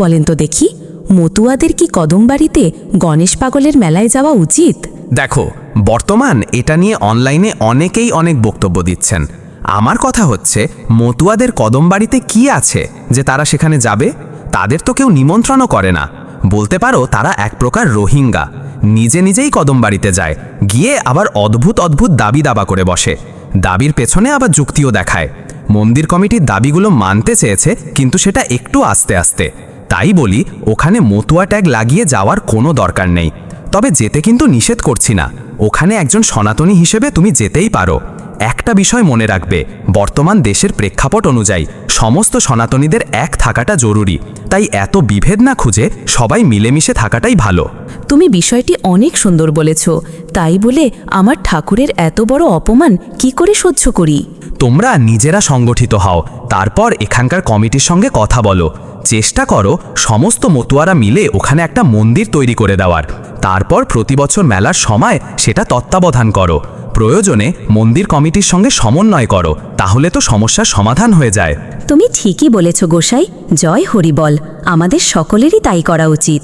বলেন তো দেখি, মতুয়াদের কি কদমবাড়িতে গণেশ পাগলের মেলায় যাওয়া উচিত? দেখো, বর্তমান এটা নিয়ে অনলাইনে অনেকেই অনেক বক্তব্য দিচ্ছেন। আমার কথা হচ্ছে, মতুয়াদের কদমবাড়িতে কি আছে যে তারা সেখানে যাবে? তাদের তো কেউ নিমন্ত্রণও করে না। বলতে পারো তারা এক প্রকার রোহিঙ্গা, নিজে নিজেই কদমবাড়িতে যায়, গিয়ে আবার অদ্ভুত অদ্ভুত দাবি দাবা করে বসে। দাবির পেছনে আবার যুক্তিও দেখায়। মন্দির কমিটির দাবিগুলো মানতে চেয়েছে, কিন্তু সেটা একটু আস্তে আস্তে। তাই বলি, ওখানে মতুয়া ট্যাগ লাগিয়ে যাওয়ার কোনো দরকার নেই। তবে যেতে কিন্তু নিষেধ করছি না, ওখানে একজন সনাতনী হিসেবে তুমি যেতেই পারো। একটা বিষয় মনে রাখবে, বর্তমান দেশের প্রেক্ষাপট অনুযায়ী সমস্ত সনাতনীদের এক থাকাটা জরুরি। তাই এত বিভেদ না খুঁজে সবাই মিলেমিশে থাকাটাই ভালো। তুমি বিষয়টি অনেক সুন্দর বলেছ। তাই বলে আমার ঠাকুরের এত বড় অপমান কি করে সহ্য করি? তোমরা নিজেরা সংগঠিত হও, তারপর এখানকার কমিটির সঙ্গে কথা বলো। চেষ্টা করো সমস্ত মতুয়ারা মিলে ওখানে একটা মন্দির তৈরি করে দেওয়ার। তারপর প্রতি বছর মেলার সময় সেটা তত্ত্বাবধান করো। প্রয়োজনে মন্দির কমিটির সঙ্গে সমন্বয় করো, তাহলে তো সমস্যার সমাধান হয়ে যায়। তুমি ঠিকই বলেছ গোসাই। জয় হরি বল। আমাদের সকলেরই তাই করা উচিত।